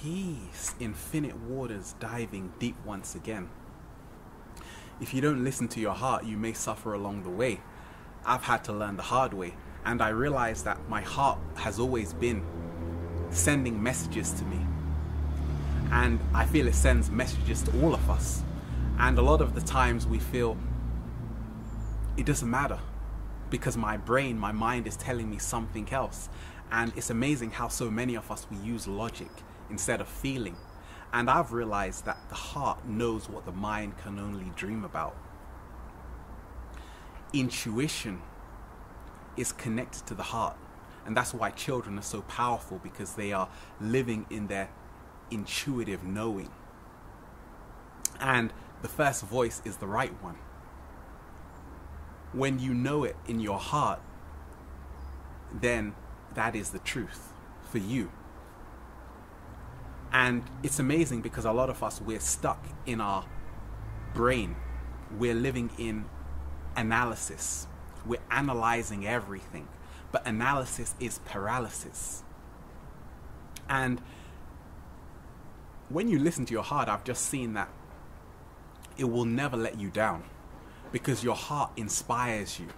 peace, infinite waters diving deep once again. If you don't listen to your heart, you may suffer along the way. I've had to learn the hard way, and I realized that my heart has always been sending messages to me. And I feel it sends messages to all of us. And a lot of the times we feel it doesn't matter because my brain, my mind is telling me something else. And it's amazing how so many of us, we use logic instead of feeling. And I've realized that the heart knows what the mind can only dream about. Intuition is connected to the heart. And that's why children are so powerful, because they are living in their intuitive knowing. And the first voice is the right one. When you know it in your heart, then that is the truth for you. And it's amazing because a lot of us, we're stuck in our brain. We're living in analysis. We're analyzing everything. But analysis is paralysis. And when you listen to your heart, I've just seen that it will never let you down, because your heart inspires you,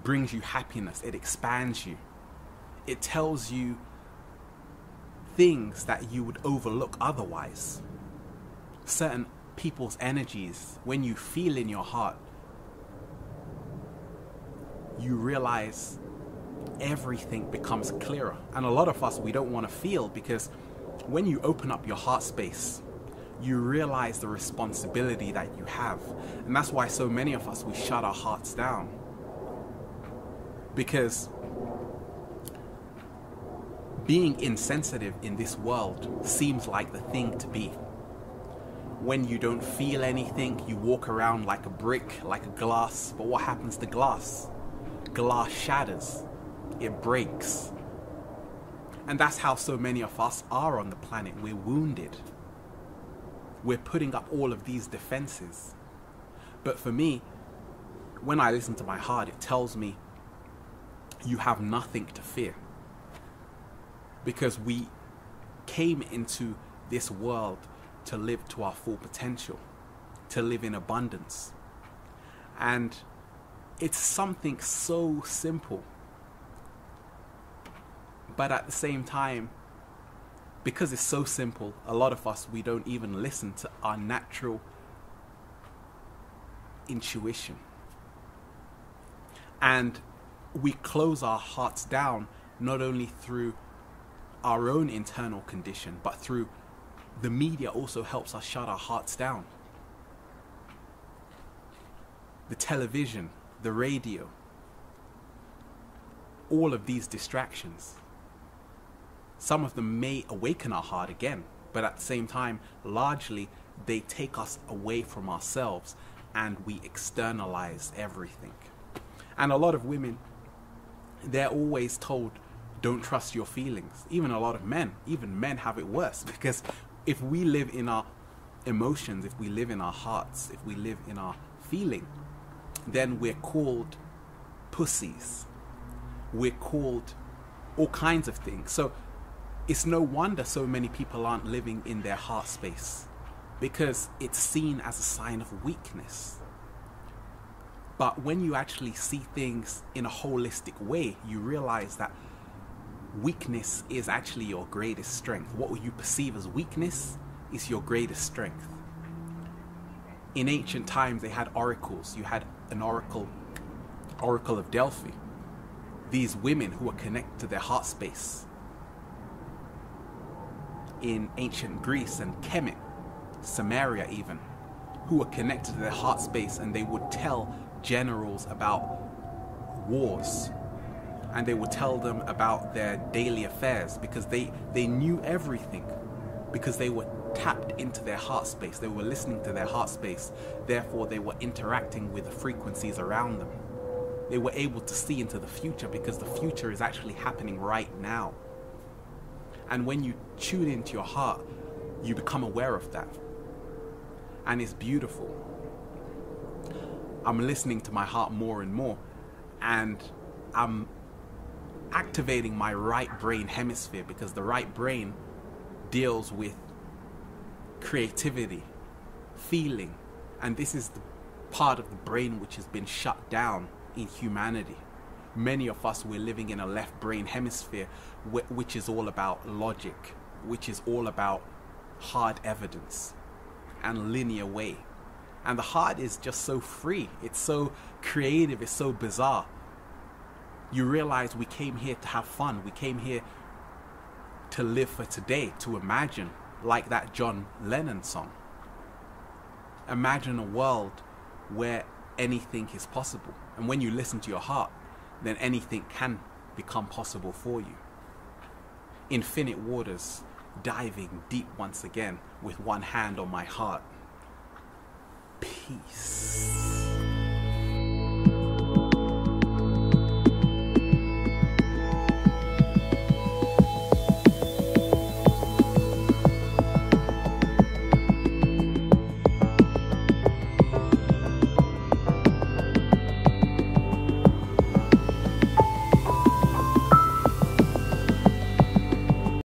brings you happiness, it expands you. It tells you things that you would overlook otherwise. Certain people's energies, when you feel in your heart, you realize everything becomes clearer. And a lot of us, we don't want to feel, because when you open up your heart space, you realize the responsibility that you have. And that's why so many of us, we shut our hearts down. Because being insensitive in this world seems like the thing to be. When you don't feel anything, you walk around like a brick, like a glass. But what happens to glass? Glass shatters. It breaks. And that's how so many of us are on the planet. We're wounded. We're putting up all of these defenses. But for me, when I listen to my heart, it tells me you have nothing to fear. Because we came into this world to live to our full potential, to live in abundance. And it's something so simple. But at the same time, because it's so simple, a lot of us, we don't even listen to our natural intuition. And we close our hearts down, not only through our own internal condition, but through the media also helps us shut our hearts down. The television, the radio, all of these distractions. Some of them may awaken our heart again, but at the same time, largely, they take us away from ourselves and we externalize everything. And a lot of women, they're always told, don't trust your feelings. Even a lot of men, even men have it worse, because if we live in our emotions, if we live in our hearts, if we live in our feeling, then we're called pussies. We're called all kinds of things. So it's no wonder so many people aren't living in their heart space, because it's seen as a sign of weakness. But when you actually see things in a holistic way, you realize that weakness is actually your greatest strength. What you perceive as weakness is your greatest strength. In ancient times, they had oracles. You had an oracle of Delphi. These women who were connected to their heart space. In ancient Greece and Kemet, Samaria even, who were connected to their heart space, and they would tell generals about wars, and they would tell them about their daily affairs, because they knew everything, because they were tapped into their heart space. They were listening to their heart space, therefore they were interacting with the frequencies around them. They were able to see into the future, because the future is actually happening right now. And when you tune into your heart, you become aware of that. And it's beautiful. I'm listening to my heart more and more, and I'm activating my right brain hemisphere, because the right brain deals with creativity, feeling, and this is the part of the brain which has been shut down in humanity. Many of us, we're living in a left brain hemisphere which is all about logic, which is all about hard evidence and linear way. And the heart is just so free, it's so creative, it's so bizarre. You realize we came here to have fun, we came here to live for today, to imagine, like that John Lennon song. Imagine a world where anything is possible. And when you listen to your heart, then anything can become possible for you. Infinite waters, diving deep once again with one hand on my heart. Peace.